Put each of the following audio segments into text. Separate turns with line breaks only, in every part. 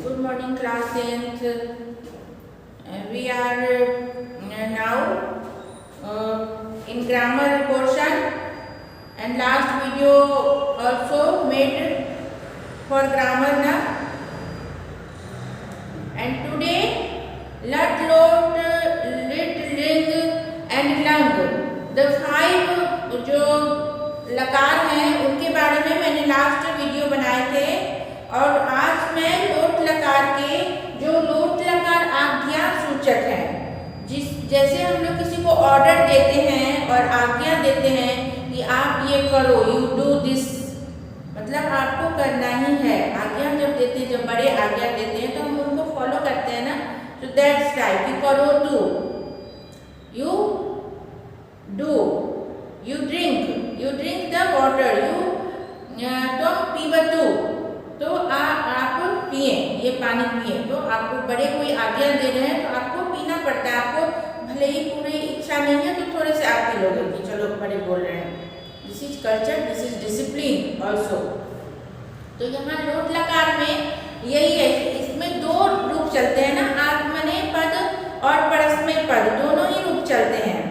Good morning, class 10th. We are now in grammar portion, and last video also made for grammar now. And today, lat, lot, lit, ling and lung, the 5 जो लकार हैं उनके बारे में मैंने last video बनाए थे। और आज मैं लोट लकार के जो लोट लकार आज्ञा सूचक हैं, जैसे हम लोग किसी को ऑर्डर देते हैं और आज्ञा देते हैं कि आप ये करो, यू डू दिस, मतलब आपको करना ही है। आज्ञा जब देते हैं, जब बड़े आज्ञा देते हैं तो हम उनको फॉलो करते हैं ना। तो दैट्स टाइप कि करो do, you do, you drink the water, तो पीबतु, तो आप पिए, ये पानी पिए। तो आपको बड़े कोई आज्ञा दे रहे हैं तो आपको पीना पड़ता है। आपको भले ही पूरी इच्छा नहीं है तो थोड़े से आप पी लोगे कि चलो बड़े बोल रहे हैं। This is culture, this is discipline also. तो यहाँ लोट लकार में यही है, इसमें 2 रूप चलते हैं ना, आत्मनेय पद और परस्मय पद, दोनों ही रूप चलते हैं।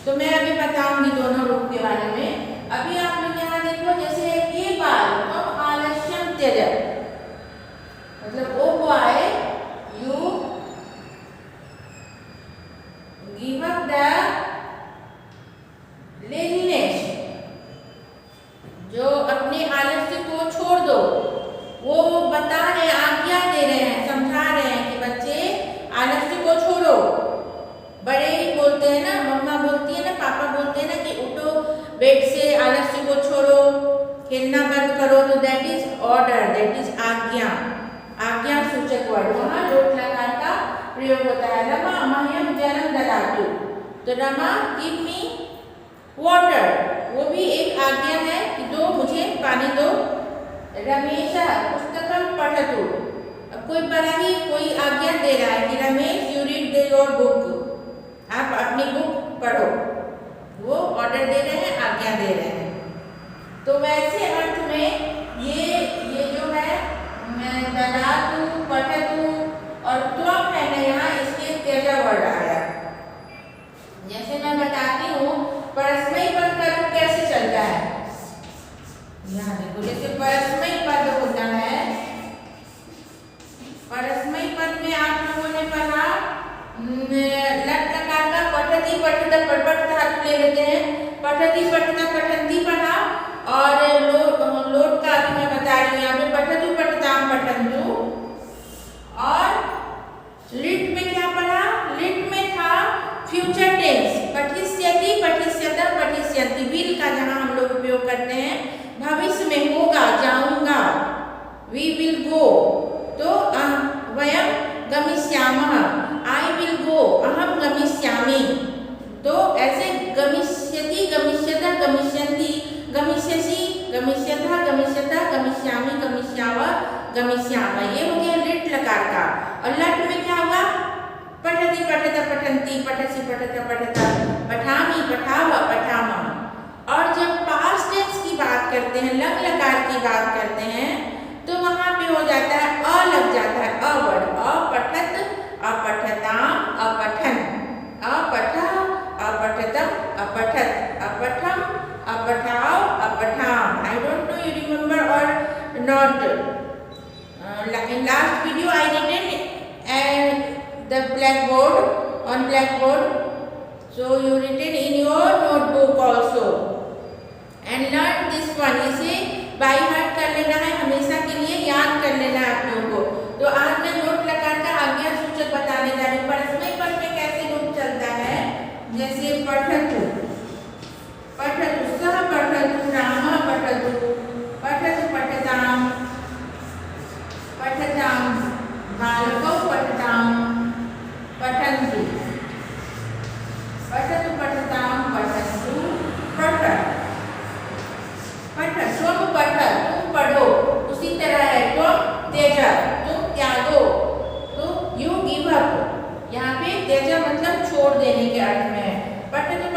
तो मैं अभी बताऊंगी दोनों रूप के बारे में। अभी आप लोग यहाँ देखो, जैसे ये बात तो आलस्यम त्यज, मतलब oh boy you give up the laziness, जो अपने आलस्य को छोड़ दो। वो बता रहे, आज्ञा दे रहे हैं, समझा रहे हैं कि बच्चे आलस्य को छोड़ो। बड़े ही बोलते हैं ना, मम्मा बोलती है ना, पापा बोलते हैं ना कि उठो बेड से, आलस्य को छोड़ो, खेलना बंद करो। तो that is order, that is आज्ञा, आज्ञा सूचक वर्ड। वहाँ लोट लकार का प्रयोग होता है। रमा मह्यम जलम ददातु, तो रमा गिव मी वाटर, वो भी एक आज्ञा है कि दो, मुझे पानी दो। रमेशा पुस्तकम पठतु, अब कोई पढ़ा ही, कोई आज्ञा दे रहा है कि Ramesh you read your book, आप अपनी बुक पढ़ो। वो ऑर्डर दे रहे हैं, आज्ञा दे रहे हैं। तो वैसे अर्थ में ये जो है ददातु, पठतु और त्वम है ना, यहाँ इसके त्यजा वर्ड आया। जैसे मैं बताती हूँ परस्मय पद का रूप कैसे चलता है। यहाँ देखो, जैसे परस्मय पद होता है, परस्मय पद में आप लोगों ने पढ़ा लट लकार का पठति पठित पट धातु ले लेते हैं, पठति पठित पठंती पढ़ा। और लोट का अभी मैं बता रही हूँ, यहाँ पे पठतु पठताम पठन्तु। और लिट में क्या पढ़ा, लिट में था फ्यूचर टेंस, पठिष्यति पठिष्यतः पठिष्यन्ति, विल का जहाँ हम लोग उपयोग करते हैं, भविष्य में होगा, जाऊंगा, वी विल गो, तो वयम गमिष्यामः, आई विल गो, अहम गमिष्यामि। तो ऐसे गमिष्यति, गमिष्यतः, गमिष्यन्ति, गमिष्यसि, गमिष्यतः, गमिष्यतः, गमिष्यामि, गमिष्यावः, गमिष्यामः, ये हो गया लिट लकार का। और लट में क्या हुआ, पठति पठत पठन्ति, पठसि पठत पठतः, पठामि पठावः पठामः। और जब पास्ट टेंस की बात करते हैं, लंग लकार की बात करते हैं, तो वहां पे हो जाता है अ, लग जाता है अ वर्ड, अपठत अपठताम अपठन, अपठः अपठतम अपठत, अपठम अपठाव अपठाम। I don't know you remember और not. in last video I written the blackboard, on blackboard, so you written in your notebook also and learn this one। इसे बाय हार्ट कर लेना है, हमेशा के लिए याद कर लेना है आप लोगों को। तो आज मैं लोट लकार का आज्ञा सूचक बताने जा रही हूँ। परस्मय पद में कैसे रूप चलता है, जैसे पठतु, पठतु सः पठतु, रामः पठतु, पठतु पठताम, पठताम बालकौ पठताम पठन्तु, पठतु पठताम पठन्तु, पठत पठत, तुम पठत, तुम पढ़ो। उसी तरह है तुम त्यज, तुम त्यागो, तो यू गिव अप, यहाँ पे त्यज मतलब छोड़ देने के अर्थ में है। पठतु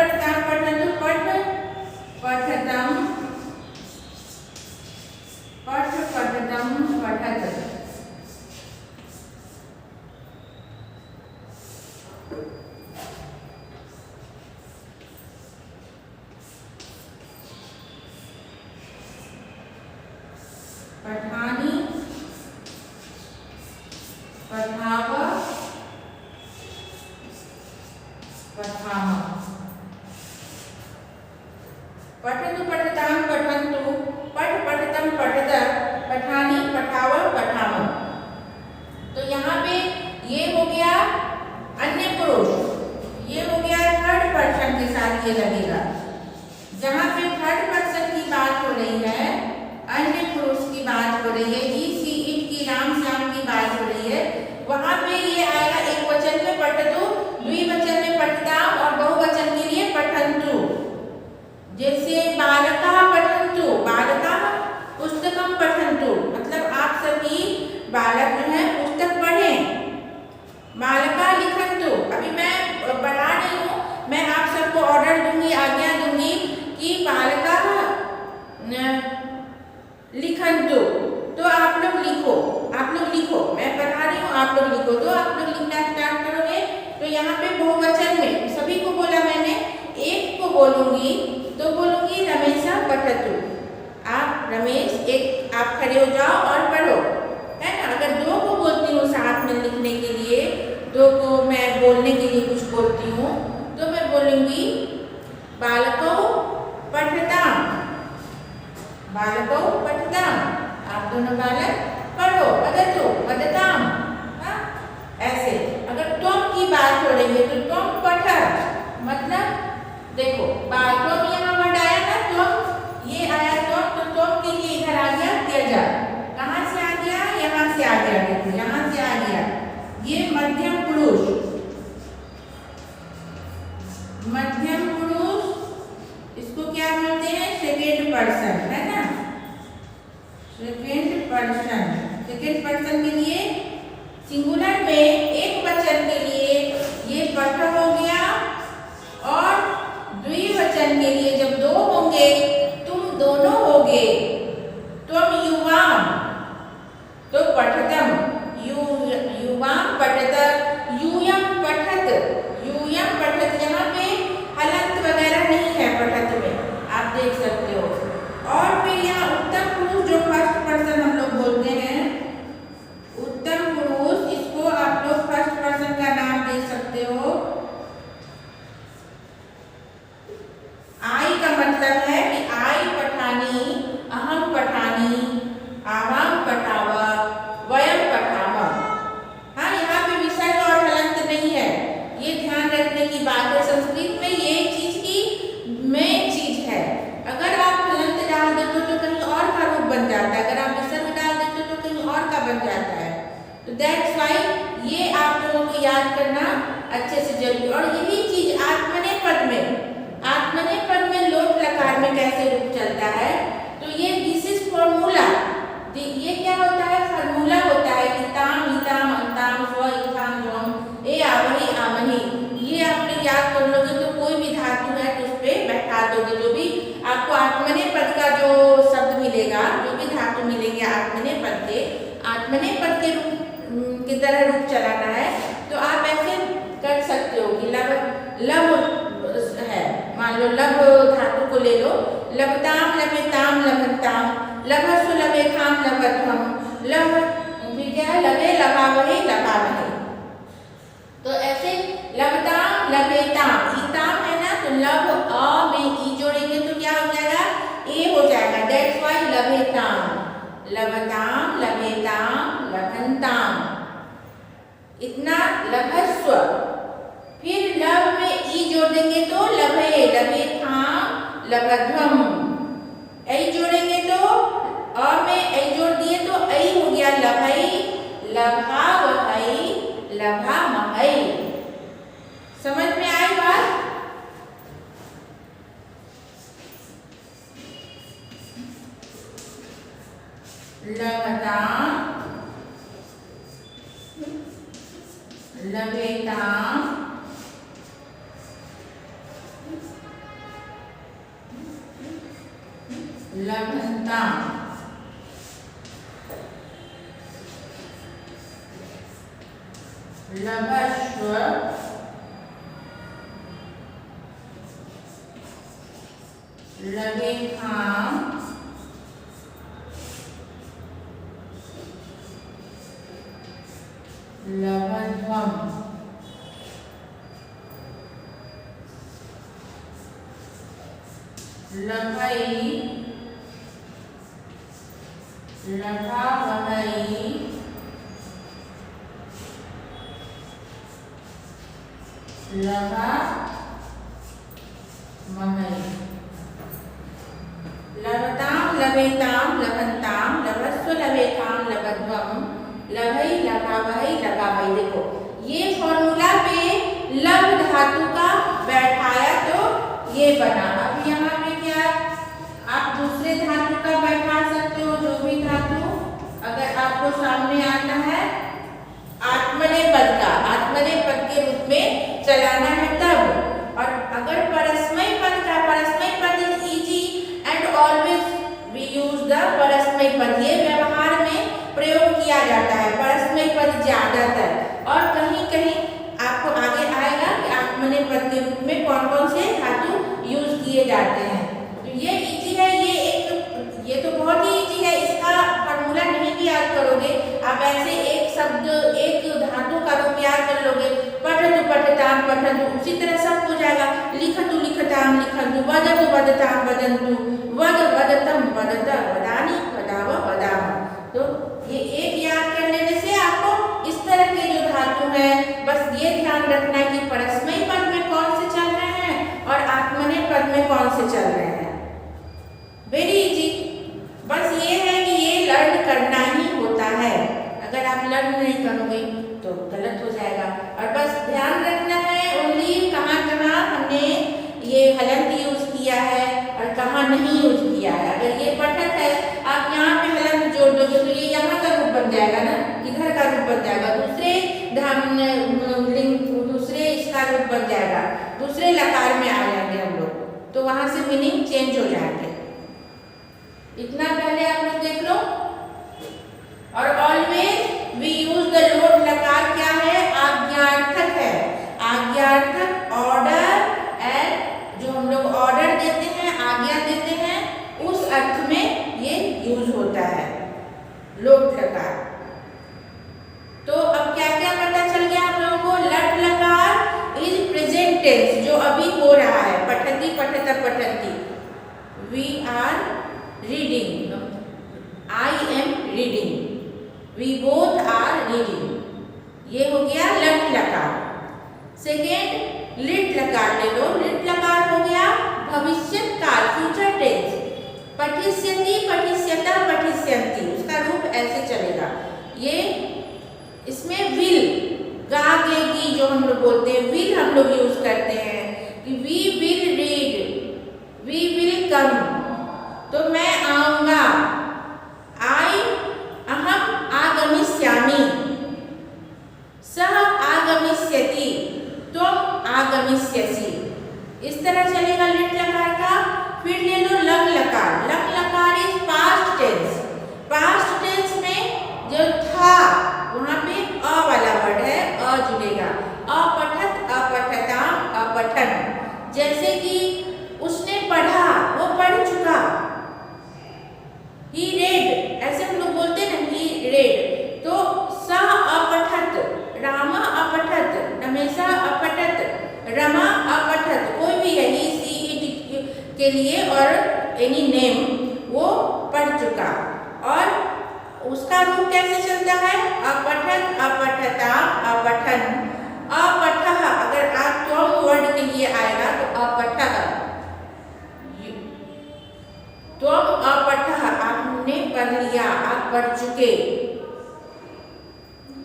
पठानी, पठाव, पठाम। पठतु पठताम पठन्तु, पठ पठतम पठतर, पठानी पठाव पठाम। तो यहाँ पे ये हो गया अन्य पुरुष, ये हो गया थर्ड पर्सन के साथ ये लगेगा। जहाँ पे थर्ड पर्सन की बात हो रही है, अन्य पुरुष की बात हो रही है, सी इट की राम श्याम की बात हो रही है, वहाँ पे ये आएगा एक वचन में पठतु, द्विवचन में पठताम और बहुवचन के लिए पठन्तु। जैसे बालका पठन्तु, बालका पुस्तकम पठन्तु, मतलब आप सभी बालक जो है पुस्तक पढ़ें। बालका लिखन्तु, अभी मैं पढ़ा रही हूँ, मैं आप सबको ऑर्डर दूंगी, आज्ञा दूंगी कि बालका लिखन्तु, तो आप लोग लिखो, आप लोग लिखो। मैं पढ़ा रही हूँ, आप लोग लिखो, तो आप लोग लिखना स्टार्ट करोगे। तो यहाँ पे बहुवचन में सभी को बोला मैंने, एक को बोलूंगी तो बोलूंगी रमेशा पठतु। आप रमेश, एक आप खड़े हो जाओ और पढ़ो, है ना। अगर दो को बोलती हूँ साथ में लिखने के लिए, दो को मैं बोलने के लिए कुछ बोलती हूँ, तो मैं बोलूंगी बालको पठताम, बालको पठताम, आप दोनों बालक पढ़ो, वदतु वदताम। ऐसे अगर तुम की बात हो रही है तो तुम पठत, मतलब देखो तुम यहाँ वर्ड आया ना, तुम ये आया तुम, तो तुम के लिए इधर आ गया त्यज। कहाँ से आ गया? यहाँ से आ गया, देखो यहाँ से आ गया। ये मध्यम पुरुष, मध्यम पुरुष, इसको क्या बोलते हैं? सेकेंड पर्सन, है ना, सेकेंड पर्सन। सेकेंड पर्सन के लिए सिंगुलर में एक वचन के लिए ये पठ हो गया, और द्विवचन के लिए जब दो होंगे, तुम दोनों होगे, तुम युवाम तो पठतम, युवाम पठत, यूयम पठत, यूयम पठत। यहाँ पे हलंत वगैरह नहीं है पठत में, आप देख सकते हो। और फिर यहाँ उत्तम पुरुष जो फर्स्ट पर्सन हम लोग बोलते हैं, उत्तम पुरुष, इसको आप लोग फर्स्ट पर्सन का नाम दे सकते हो। आई का मतलब है कि आई पठानी, अहम पठानी, आवाम पठावा, वयम पठावा। हाँ, यहाँ पे विसर्ग और हलंत नहीं है, ये ध्यान रखने की बात है। संस्कृत में ये चीज की मेन चीज है। अगर आप हलंत डाल देते हो तो कहीं और का रूप बन जाता है, अगर आप विसर्ग डाल देते हो तो कहीं और का बन जाता है। तो दैट्स वाई ये आप लोगों को याद करना अच्छे से जरूरी। और यही चीज आत्मनेपद में, आत्मनेपद में लोट लकार में कैसे रूप चलता है, तो ये दिस इज फॉर्मूला। ये क्या होता है? फॉर्मूला होता है कि ताम इताम अंताम स्व इथाम जोम ए आवही आमही। ये आपने याद कर लोगे तो कोई भी धातु है तो उस पर बैठा दोगे। जो भी आपको आत्मनेपद का जो शब्द मिलेगा, जो भी धातु मिलेंगे आत्मनेपद के रूप की तरह रूप चलाना है, तो आप ऐसे कर सकते हो कि लब है, मान लो लब धातु को ले लो, लबताम लबेताम लबताम, लभसु लबेखाम लबध्वम, लब क्या लबे लबावहे लबावहे। तो ऐसे लबताम लबेताम, ईताम है ना, तो लब अ में ई जोड़ेंगे तो क्या हो जाएगा? ए हो जाएगा। दैट्स व्हाई लबेताम, लबताम लबेताम लभंताम, इतना लभस्व। फिर लब में ई जोड़ देंगे तो लभे लबेथाम लबध्वम, ऐ जोड़ेंगे तो अ में ऐ जोड़ दिए तो ऐ हो गया लभई लभावहई लभामहई। समझ में आई बात? लभताम लभेताम लभंताम। लभस्व लभेथाम लभई लभा वहई लभा महई लभताम लभेताम लभन्ताम लभस्व लभेताम लभध्वम लभई लभावहई लभावई। देखो ये फॉर्मूला पे लभ धातु का बैठाया तो ये बना। अब यहाँ पे क्या आप दूसरे धातु का बैठा सकते हो, जो भी धातु अगर आपको सामने आता है आत्मनेपद का, आत्मनेपद के रूप में चलाना है तब। और अगर परस्मय पद का, परस्मय पद is easy and always we use the परस्मय पद, ये व्यवहार में प्रयोग किया जाता है परस्मय पद ज्यादातर। और कहीं कहीं आपको आगे आएगा कि आत्मनेपद के रूप में कौन कौन से धातु यूज किए जाते हैं। तो ये इजी है, ये तो बहुत ही इजी है, इसका फॉर्मूला नहीं भी याद करोगे आप, ऐसे एक शब्द एक धातु का रूप याद कर लोगे, पठतु पठताम पठन्तु, उसी तरह सब हो जाएगा। लिखतु लिखताम लिखन्तु, वदतु वदताम वदन्तु, वद वदतम वदत, वदानि वदाव वदाम। तो ये एक याद कर लेने से आपको इस तरह के जो धातु हैं बस ये ध्यान रखना है कि परस्मय पद में कौन से चल रहे हैं और आत्मनेपद में कौन से चल रहे हैं। वेरी इजी, बस ये है कि ये लर्न करना ही होता है। अगर आप लर्न नहीं करोगे तो गलत हो जाएगा। और बस ध्यान रखना है ओनली कहाँ कहाँ हमने ये हलंत यूज किया है और कहाँ नहीं यूज किया है। अगर ये पठक है आप यहाँ पे हलंत जोड़ दोगे तो ये यहाँ का रूप बन जाएगा ना, इधर का रूप बन जाएगा, दूसरे इसका रूप बन जाएगा, दूसरे लकार में आ जाएंगे हम लोग, तो वहां से मीनिंग चेंज हो जाएंगे। इतना पहले आप लोग देख लो। और ऑलवेज वी यूज द लोट लकार क्या है, आज्ञार्थक है। आज्ञार्थक ऑर्डर एंड जो हम लोग ऑर्डर देते हैं, आज्ञा देते हैं, उस अर्थ में ये यूज होता है लोट लकार। तो अब क्या क्या पता चल गया हम लोगों को, लट लकार इज प्रेजेंट टेंस, जो अभी हो रहा है, पठती पठत पठंती, we are reading, I am reading, we both are reading, ये हो गया लट लकार। सेकेंड लिट लकार ले लो। लिट लकार हो गया भविष्यत काल, फ्यूचर टेंस, पठिष्यति पठिष्यता पठिष्यन्ति, उसका रूप ऐसे चलेगा। ये इसमें विल, गा गेगी जो हम लोग बोलते हैं, विल हम लोग यूज करते हैं कि we will read, we will come, तो मैं आऊंगा, आई अहम आगमिष्यामि, सह आगमिष्यति, तुम आगमिष्यसि, इस तरह चलेगा लिट लकार का। फिर ले लो लग लकार। लग लकार is past tense. Past tense में जो था वहां पे अ वाला वर्ड है, अ जुड़ेगा, अपठत अपठताम अपठन, जैसे कि उसने पढ़ा, वो पढ़ चुका, ही रेड, ऐसे हम लोग बोलते हैं ना, ही रेड। तो स अपठत, रामा अपठत, रमेशा अपठत, रमा अपठत, कोई भी है, ही सी इट के लिए और एनी नेम, वो पढ़ चुका। और उसका रूप कैसे चलता है, अपठन अपठता अपठन, अपठः अगर आप त्वम वर्ड के लिए आएगा तो अपठः, त्वम अपठः आपने पढ़ लिया, आप पढ़ चुके।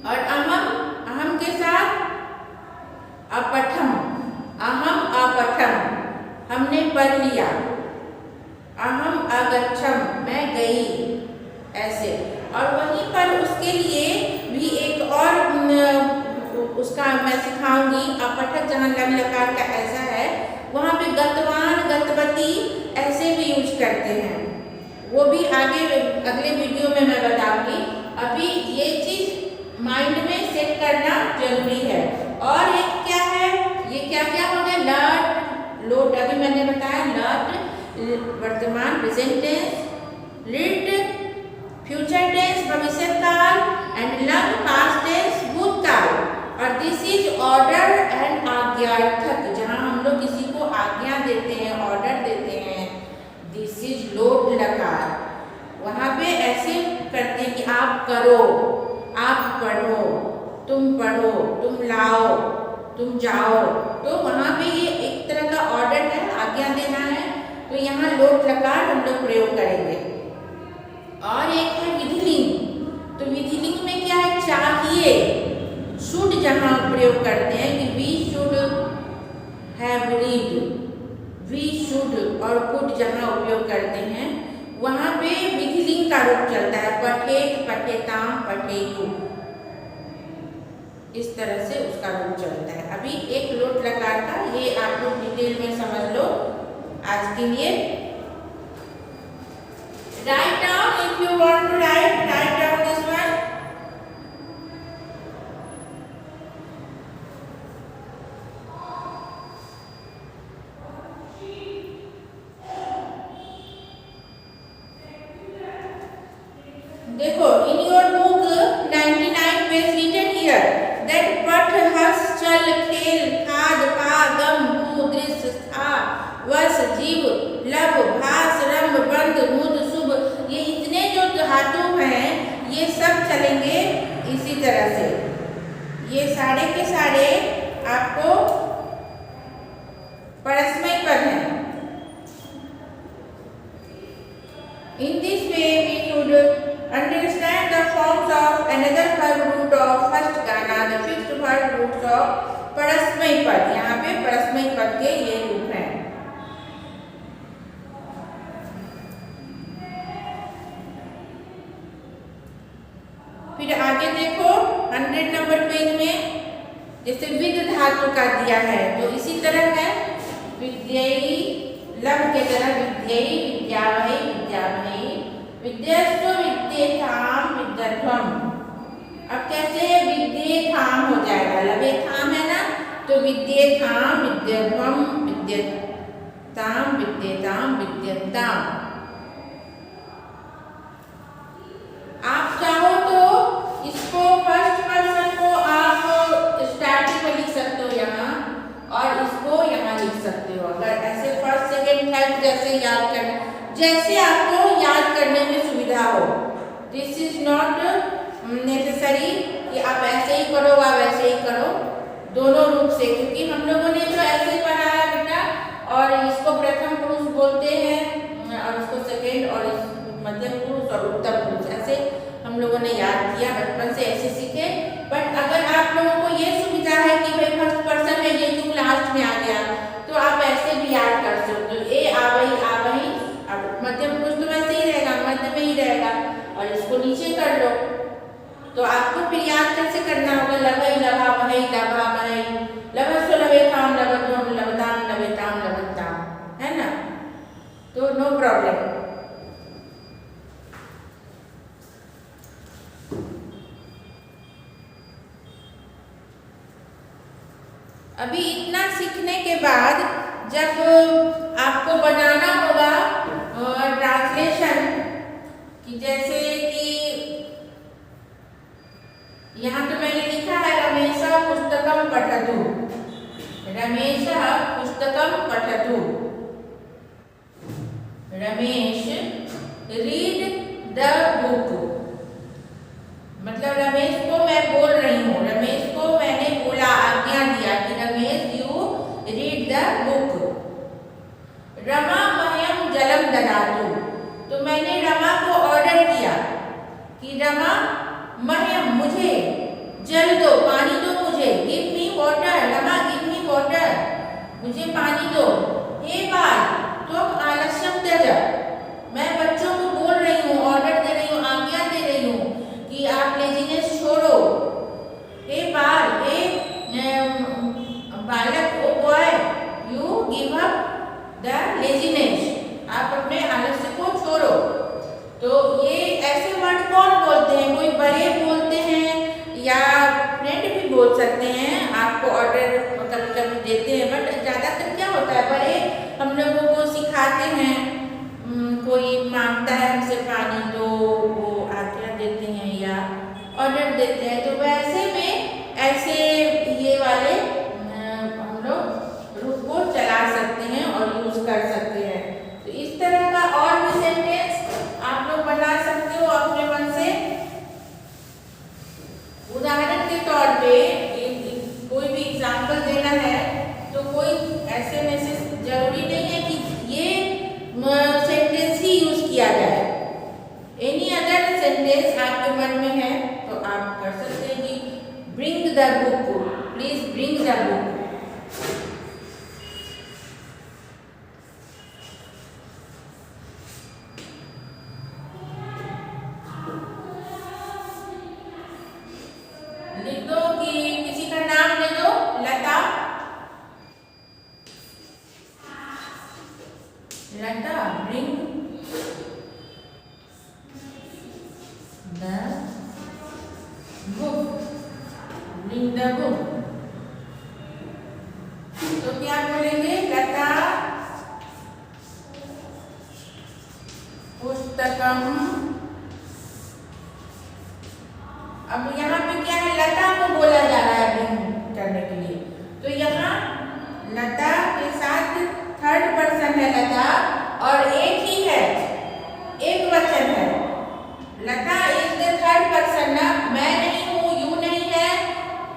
और अहम, अहम के साथ अपठम, अहम अपठम, हमने पढ़ लिया। अहम अगच्छम, मैं गई, ऐसे। और वहीं पर उसके लिए भी एक और उसका मैं सिखाऊंगी, अपठक जहाँ लग लकार का ऐसा है, वहाँ पे गतवान गतवती ऐसे भी यूज करते हैं, वो भी आगे अगले वीडियो में मैं बताऊंगी। अभी ये चीज माइंड में सेट करना जरूरी है। और एक क्या है, ये क्या क्या हो गया, लट लोट, अभी मैंने बताया लट वर्तमान प्रेजेंट टेंस, लिट फ्यूचर टेंस भविष्य काल, एंड लग पास्ट टेंस भूतकाल। और दिस इज ऑर्डर एंड आज्ञार्थक, जहाँ हम लोग किसी को आज्ञा देते हैं, ऑर्डर देते हैं, करो, आप पढ़ो, तुम पढ़ो, तुम लाओ, तुम जाओ। तो वहाँ पे ये एक तरह का ऑर्डर है, आज्ञा देना है। तो यहाँ लोट लकार हम लोग प्रयोग करेंगे। और एक है विधिलिंग। तो विधिलिंग में क्या है, चाहिए, शुड जहाँ प्रयोग करते हैं कि we should have read, we should और कुड जहाँ उपयोग करते हैं वहाँ पे विधिलिंग का रूप चलता है, पठेत, पठेताम, पठेयु, इस तरह से उसका रूप चलता है। अभी एक लोट लकार का ये आप लोग डिटेल में समझ लो आज के लिए। Write down, if you want to write down this one. देखो, in your book 99 page written here that पठ, हस, चल, खेल, खाद, पा, गम, भू, दृश्य, था, वस, जीव, लब, भास, रम, बंद, मुद, शुभ, ये इतने जो धातु हैं ये सब चलेंगे इसी तरह से। ये सारे के सारे आपको परस्मय पद हैं। In this way we should understand the forms of another verb root of first गाना, the fixed verb roots of परस्मय पद। यहाँ पे परस्मय पद के ये रूप हैं। फिर आगे देखो 100 नंबर पेज में जैसे विद धातु का दिया है तो इसी तरह है, विद्यई, लब के तरह विद्यई, विद्यावहै, विद्यामयी, विद्यस्तु, विद्येथाम, विद्यध्वम। अब कैसे विद्येथाम हो जाएगा, लबे थाम है ना, तो विद्येथाम, विद्यध्वम, विद्यताम, विद्येताम, विद्यन्ताम। आप चाहो तो इसको फर्स्ट पर्सन को आप स्टार्टिंग में लिख सकते हो यहाँ, और इसको यहाँ लिख सकते हो। अगर ऐसे फर्स्ट सेकेंड थर्ड जैसे याद करना, जैसे आपको याद करने में सुविधा हो। दिस इज नॉट नेसेसरी कि आप ऐसे ही करो या वैसे ही करो, दोनों रूप से, क्योंकि हम लोगों ने तो ऐसे ही पढ़ा है बेटा, और इसको प्रथम पुरुष बोलते हैं और इसको सेकेंड, और इस मध्यम पुरुष और उत्तर पुरुष, ऐसे हम लोगों ने याद किया, बचपन से ऐसे सीखे। बट अगर आप लोगों को ये सुविधा है कि भाई फर्स्ट पर्सन है, ये क्यों लास्ट में आ गया, तो आप ऐसे भी याद कर सकते हो। ए आवई, आवई, अब मध्यम पुरुष तो वैसे ही रहेगा, मध्य में ही रहेगा, और इसको नीचे कर लो। तो आपको फिर याद कैसे करना होगा, लभई, लभा, वहई, लभा, वहई, लभस्व, लभेथाम, लभध्वम, लभदाम, लभेताम, लभद्दाम, है ना, तो नो प्रॉब्लम। अभी इतना सीखने के बाद जब आपको बनाना होगा ट्रांसलेशन, कि जैसे कि यहाँ तो मैंने लिखा है रमेशः पुस्तकं पठतु, रमेशः पुस्तकं पठतु, रमेश रीड द बुक, मतलब रमेश को मैं बोल रही हूँ, रमेश को मैंने बोला, आज्ञा दिया कि Ramesh you read the book. Rama मह्यम जलम ददातु, तो मैंने रमा को ऑर्डर किया कि रमा मह्यम, मुझे, जल दो, पानी दो मुझे, give me water, Rama give me water, मुझे पानी दो। हे बाल त्वम आलस्यम त्यज, मैं बच्चों को बोल रही हूँ, ऑर्डर दे रही हूँ, आज्ञा दे रही हूँ कि आप लेजीनेस छोड़ो। हे बाल, हे बालक, oh boy, you give up the laziness, आप अपने आलस्य को छोड़ो। तो ये ऐसे वर्ड कौन बोलते हैं, कोई बड़े बोलते हैं या फ्रेंड भी बोल सकते हैं, आपको ऑर्डर कभी कभी देते हैं, बट ज़्यादातर क्या होता है, बड़े हम लोगों को सिखाते हैं, कोई मांगता है हमसे पानी दो, वो आज्ञा देते हैं या ऑर्डर देते हैं, तो वैसे में ऐसे ये वाले हम लोग रूप को चला सकते हैं और यूज कर सकते हैं। तो इस तरह का और भी सेंटेंस आप लोग बना सकते हो अपने मन से। सेंटेंस आपके मन में है तो आप कर सकते हैं कि bring the book, please bring the book. लिख दो कि किसी का नाम ले दो, Lata. Lata bring the book, bring the book. तो क्या बोलेंगे? लता पुस्तकम। अब यहाँ पे क्या है, लता को बोला जा रहा है ब्रिंग करने के लिए, तो यहाँ लता के साथ थर्ड पर्सन है लता और एक ही है, एक वचन है। लता इज द थर्ड पर्सन ना, मैं नहीं हूँ, यू नहीं है,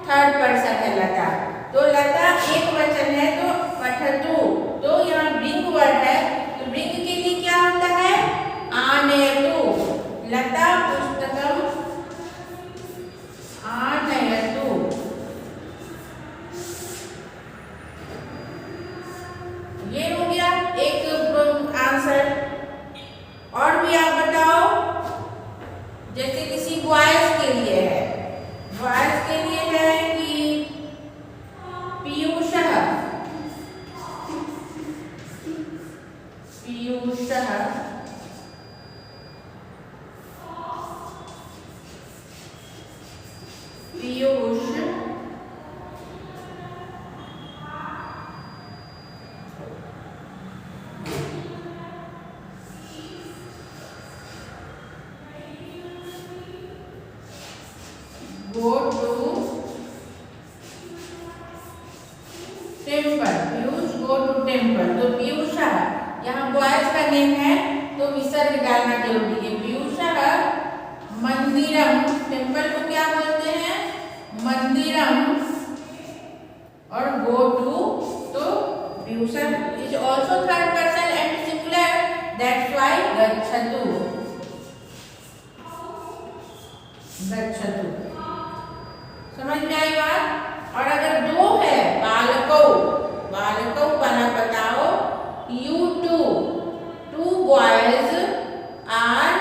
थर्ड पर्सन है लता। तो लता एक वचन है तो पठतु, तो यहाँ ब्रिंग वर्ड है, तो ब्रिंग के लिए क्या होता है? आनयतु। लता पुस्तकम आनयतु। ये हो गया एक आंसर। और भी आप बताओ, जैसे किसी बॉयज के लिए है, बॉयज के लिए है कि पीयूषः, पीयूषः, Piyush go to temple, Piyush go to temple. तो पीयूषः यहाँ बॉयज का नेम है तो विसर्ग डालना जरूरी है। पीयूषः मंदिरम, टेम्पल को क्या बोलते हैं? मंदिरम। और गो टू, तो पीयूषः is also third person and singular, that's why गच्छतु, गच्छतु। समझ में आई बात? और अगर दो है, बालको, बालको बना बताओ, you two, two boys are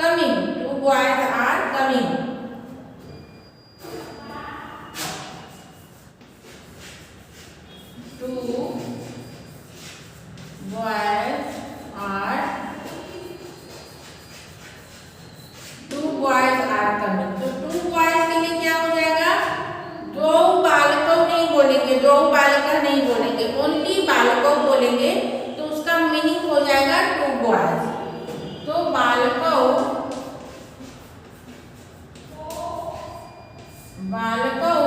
coming, two boys are coming. Two boys are, two boys are coming. तो टू बॉयज के लिए क्या हो जाएगा? दो बालकों नहीं बोलेंगे, दो बालिका नहीं बोलेंगे, ओनली बालकों बोलेंगे, तो उसका मीनिंग हो जाएगा टू बॉयज। तो बालकों, बालकों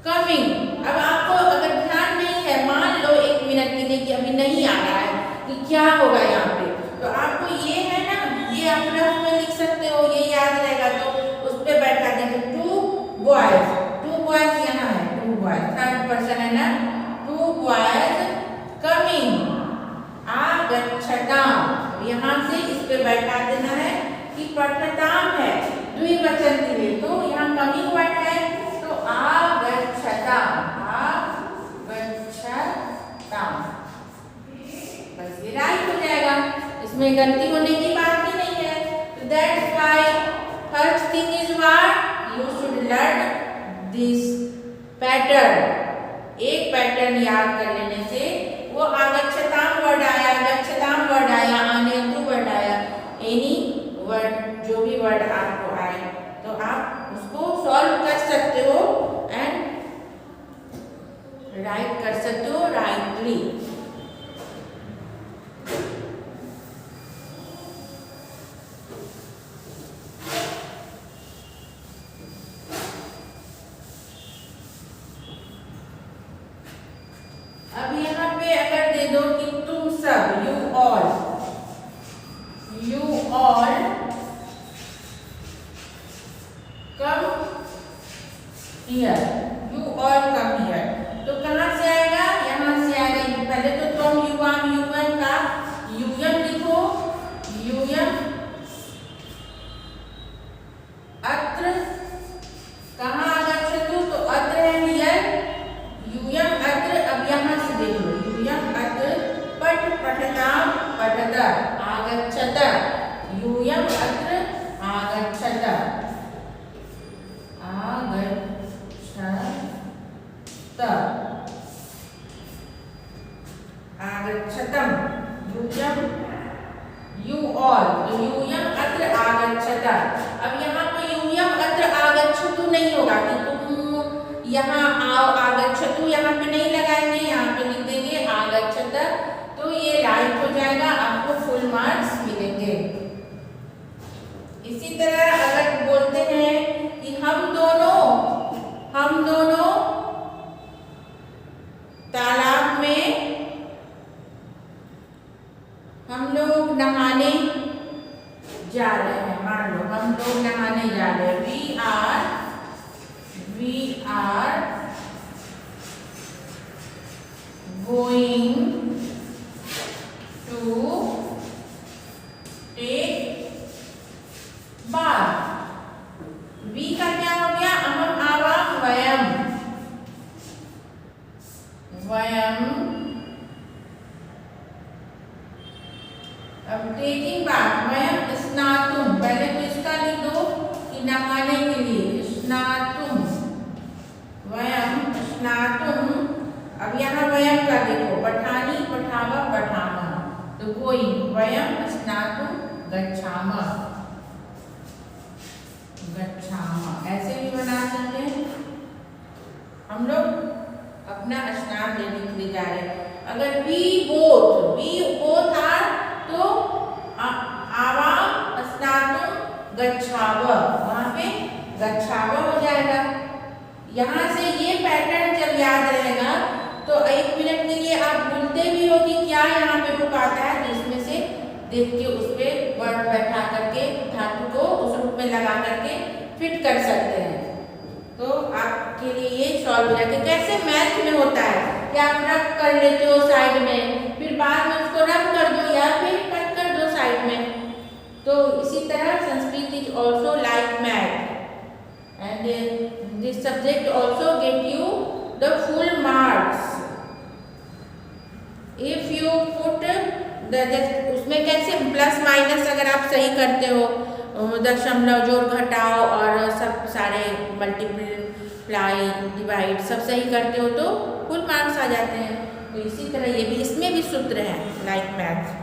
कमिंग। अब आपको अगर ध्यान नहीं है, मान लो एक मिनट के लिए कि अभी नहीं आ रहा है कि क्या होगा यहाँ पे, तो आपको ये है ना, ये आप रफ में लिख सकते हो, ये याद रहेगा तो उस पर बैठा देंगे। टू बॉयज, टू बॉयज यहाँ है, टू बॉयज थर्ड पर्सन है ना, टू बॉयज कमिंग आगच्छताम। यहाँ से इस पे बैठा देना है कि पठताम है, द्विवचन के लिए, तो यहाँ कमिंग वर्ड है तो आगच्छताम, आगच्छताम। बस ये राइट हो जाएगा, इसमें गलती होने की बात ही नहीं है। तो that's why first thing is what, you should learn this pattern. एक पैटर्न याद कर लेने से वो आगच्छताम वर्ड आया, गच्छताम वर्ड आया, आनयतु वर्ड आया, एनी वर्ड जो भी वर्ड आपको आए तो आप उसको सॉल्व कर सकते हो एंड राइट कर सकते हो राइटली। अब यहाँ पे अगर दे दो कि तुम सब, you all, you all come here, you all come here। तो कहाँ से आएगा? यहाँ से आएगा। पहले तो तुम युवाम, युवन का यूयम लिखो, यूयम फॉल, तो यूयम अत्र आगच्छत। अब यहाँ पर यूयम अत्र आगच्छतु नहीं होगा कि तुम यहाँ आओ, आगच्छतु यहाँ पे नहीं लगाएंगे, यहाँ पे लिख देंगे आगच्छत, तो ये राइट हो जाएगा, आपको फुल मार्क्स मिलेंगे। इसी तरह अगर बोलते हैं कि हम दोनों तालाब में हम लोग नहाने जा रहे हैं, मान लो हम लोग नहाने जा रहे हैं, we are going to take bath. वी का क्या हो गया, अहम आवाम वयम, अब टेकिंग बाथ, वयम स्नातुम, पहले तो इसका लिख दो कि नहाने के लिए स्नातुम, वयम स्नातुम। अब यहाँ वयम का देखो, पठानी पठावा पठामा, तो गोइंग, वयम स्नातुम गच्छामः, ऐसे भी बना सकते हैं। हम लोग अपना स्नान लेने के लिए जा रहे हैं। अगर वी बोथ आर, तो आवाम स्नातुम गच्छाव, वहाँ पे गच्छाव हो जाएगा। यहाँ से ये पैटर्न जब याद रहेगा तो 1 मिनट के लिए आप भूलते भी हो कि क्या यहाँ पे रुक आता है, तो इसमें से देख के उस पर वर्ड बैठा करके धातु को उस रूप में लगा करके फिट कर सकते हैं। तो आपके लिए ये सॉल्व हो जाएगा। कैसे मैथ में होता है कि आप रब कर लेते हो साइड में, फिर बाद में उसको रब कर दो या फिर कट कर दो साइड में, तो इसी तरह Sanskrit is also like math and this subject also get you the full marks if you put उसमें कैसे प्लस माइनस अगर आप सही करते हो, दशमलव जोड़ घटाओ और सब सारे मल्टीप्लाई डिवाइड सब सही करते हो तो फुल मार्क्स आ जाते हैं। तो इसी तरह ये भी, इसमें भी सूत्र है लाइक मैथ।